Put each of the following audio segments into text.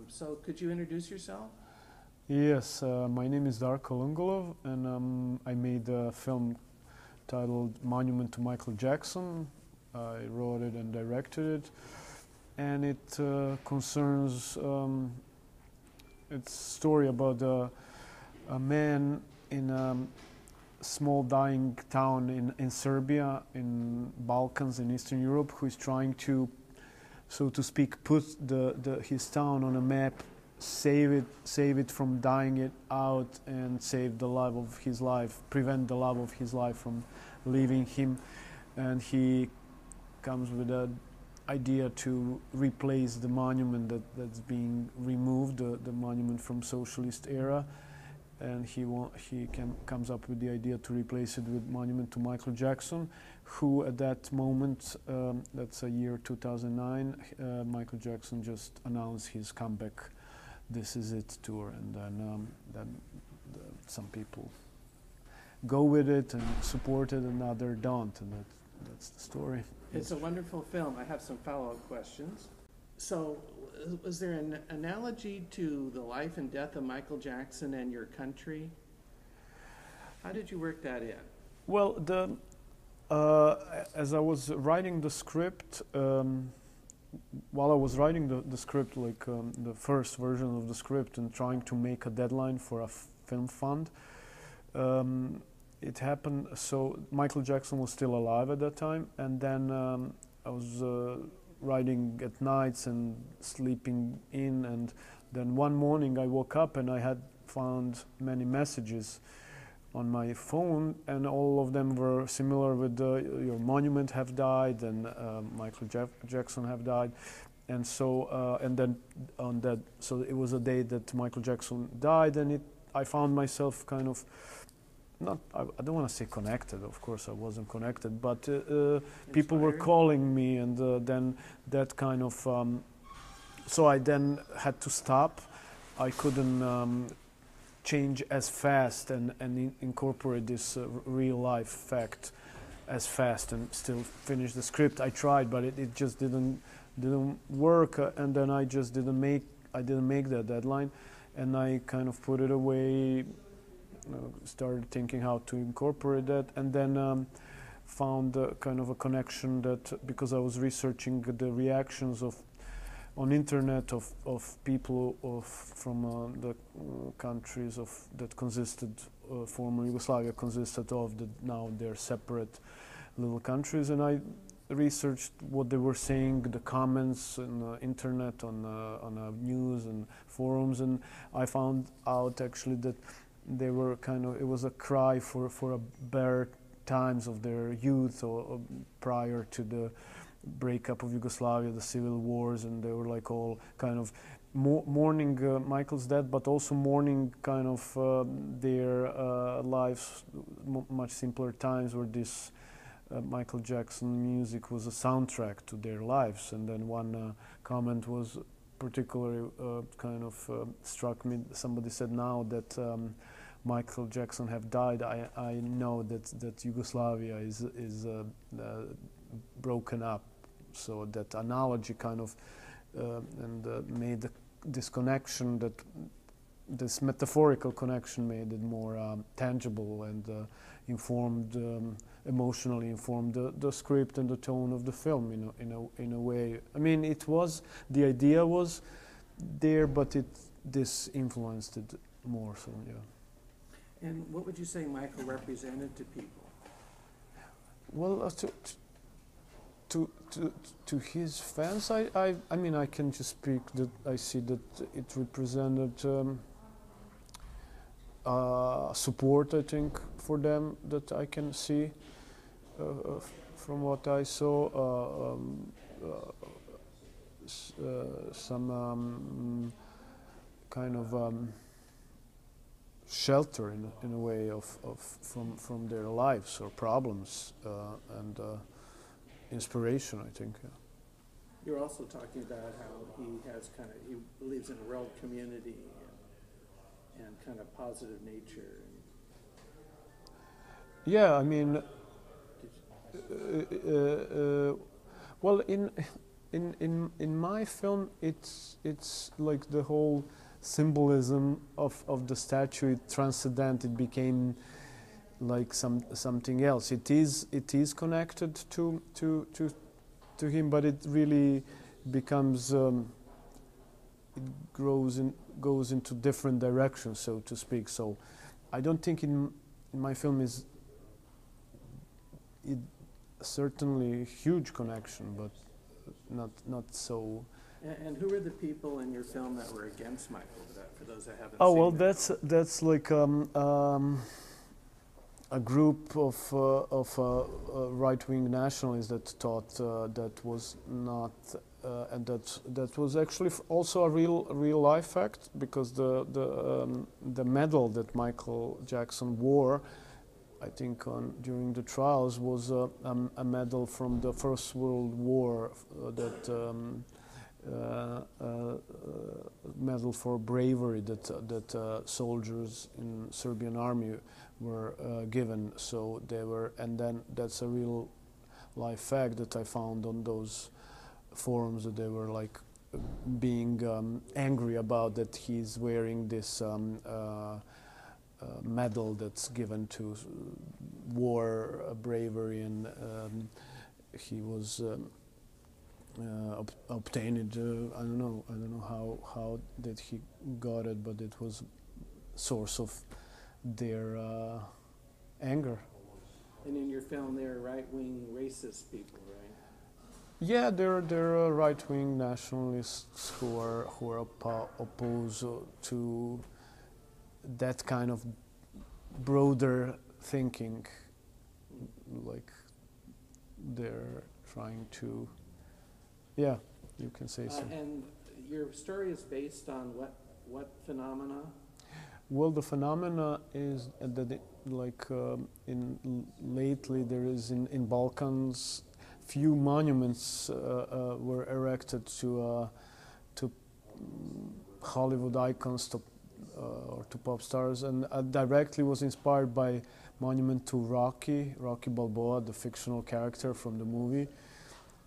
So could you introduce yourself? Yes, my name is Darko Lungulov, and I made a film titled Monument to Michael Jackson. I wrote it and directed it, and it concerns it's a story about a man in a small dying town in Serbia, in Balkans, in Eastern Europe, who is trying to, so to speak, put his town on a map, save it from dying it out, and save the love of his life, prevent the love of his life from leaving him. And he comes with an idea to replace the monument that's being removed, the monument from socialist era, and he comes up with the idea to replace it with monument to Michael Jackson, who at that moment, that's a year 2009, Michael Jackson just announced his comeback, "This Is It" tour, and then some people go with it and support it, and others don't, and that's the story. It's a wonderful film. I have some follow-up questions. So, was there an analogy to the life and death of Michael Jackson and your country? How did you work that in? Well, as I was writing the script, while I was writing the script, like the first version of the script, and trying to make a deadline for a film fund, it happened. So Michael Jackson was still alive at that time, and then I was writing at nights and sleeping in, and then one morning I woke up and I had found many messages on my phone, and all of them were similar with your monument have died, and Michael Jackson have died. And so and then on that, so it was a day that Michael Jackson died, and I found myself kind of I don't want to say connected, of course I wasn't connected, but people were calling me, and then that kind of so I then had to stop. I couldn't change as fast and incorporate this real life fact as fast and still finish the script. I tried, but it just didn't work, and then I just didn't make that deadline, and I kind of put it away. Started thinking how to incorporate that, and then found kind of a connection that, because I was researching the reactions on internet of people from the countries that consisted, former Yugoslavia consisted of, now they're separate little countries, and I researched what they were saying, the comments on the internet, on news and forums, and I found out actually that they were it was a cry for a better times of their youth, or prior to the breakup of Yugoslavia, the civil wars, and they were like all kind of mourning Michael's death, but also mourning kind of their lives, much simpler times, where this Michael Jackson music was a soundtrack to their lives. And then one comment was particularly kind of struck me. Somebody said, now that Michael Jackson have died, I know that Yugoslavia is broken up. So that analogy kind of made this connection, that this metaphorical connection made it more tangible and informed, emotionally informed the script and the tone of the film in a way. I mean, the idea was there, but this influenced it more. So yeah. And what would you say Michael represented to people? Well, to his fans, I mean, I can just speak that I see that it represented support, I think, for them, that I can see from what I saw, some kind of shelter in a way from their lives or problems, and inspiration, I think. Yeah. You're also talking about how he believes in a rural community and kind of positive nature. Yeah, I mean, well, in my film, it's like the whole symbolism of the statue. It transcended. It became like something else. It is connected to him, but it really becomes it goes into different directions, so to speak. So I don't think in my film is it certainly a huge connection, but not so. And who were the people in your film that were against Michael? For those that haven't Oh seen well, it? that's like a group of right-wing nationalists that thought that was not, and that was actually also a real life fact, because the medal that Michael Jackson wore, I think during the trials, was a medal from the First World War, medal for bravery that soldiers in Serbian army were given. So they were, and then that's a real life fact that I found on those forums, that they were like being angry about that he's wearing this medal that's given to war bravery, and he was obtained it. I don't know how did he got it, but it was source of their anger. And in your film, they're right-wing racist people, right? Yeah, there are right-wing nationalists who are opposed to that kind of broader thinking, like they're trying to, yeah, you can say so. And your story is based on what phenomena? Well, the phenomena is that lately there is in Balkans few monuments were erected to Hollywood icons, or to pop stars, and directly was inspired by monument to Rocky Balboa, the fictional character from the movie,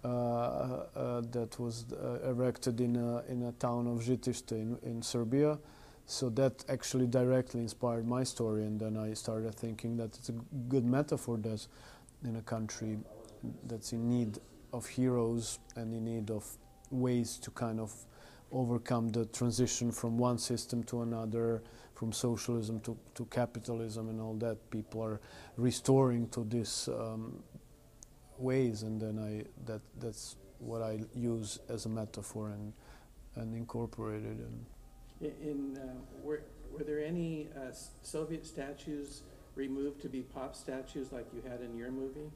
that was erected in a town of Žitište in Serbia. So that actually directly inspired my story, and then I started thinking that it's a good metaphor that in a country that's in need of heroes and in need of ways to kind of overcome the transition from one system to another, from socialism to capitalism and all that, people are restoring to this ways, and then that's what I use as a metaphor and incorporated. And were there any Soviet statues removed to be pop statues like you had in your movie?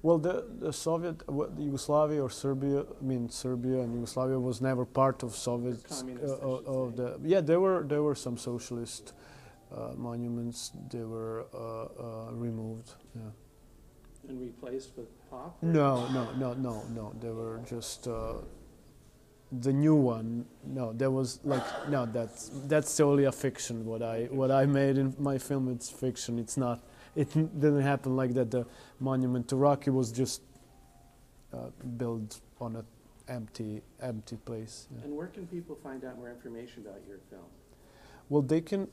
Well, the Soviet, the Yugoslavia or Serbia, I mean Serbia and Yugoslavia was never part of Soviet. There were some socialist monuments. They were removed. Yeah. And replaced with pop? No. They were just the new one. No, there was that's totally a fiction. What I made in my film, it's fiction. It's not. It didn't happen like that. The monument to Rocky was just built on an empty place. Yeah. And where can people find out more information about your film? Well, they can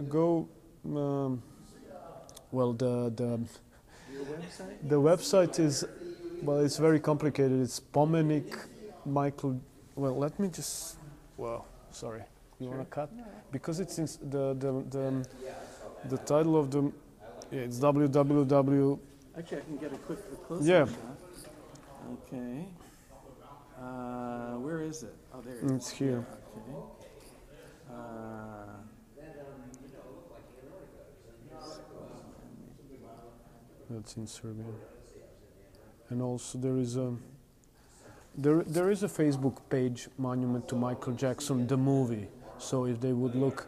go. Well, Your website? the website is, well, it's very complicated. It's Pomenik Michael. Well, let me just. Well, sorry. You want to cut? No. Because it's in the title of the. Yeah, it's www. Actually, I can get a close-up Yeah. shot. Okay. Where is it? Oh, there it is. It's here. Okay. That's in Serbia. And also there is a Facebook page, Monument to Michael Jackson, the movie. So if they would look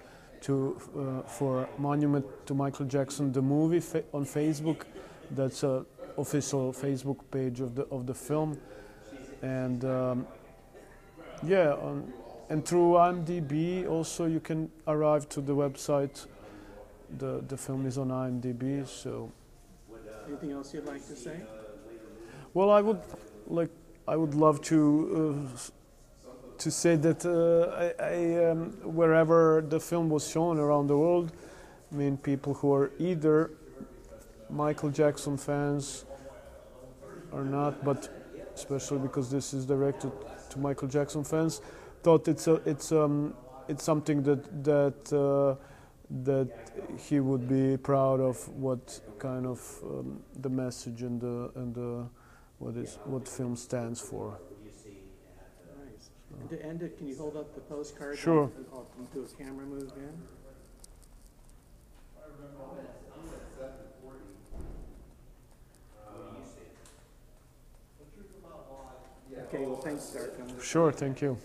for Monument to Michael Jackson, the movie on Facebook, that's a official Facebook page of the film, and and through IMDb also you can arrive to the website. The film is on IMDb. So, anything else you'd like to say? well, I would like I would love to say that wherever the film was shown around the world, I mean, people who are either Michael Jackson fans or not, but especially because this is directed to Michael Jackson fans, thought it's something that he would be proud of, what kind of the message and what film stands for. Nice. And to end it, can you hold up the postcard? Sure. I'll do a camera move in. Okay, well, thanks, Darko. Sure, thank you.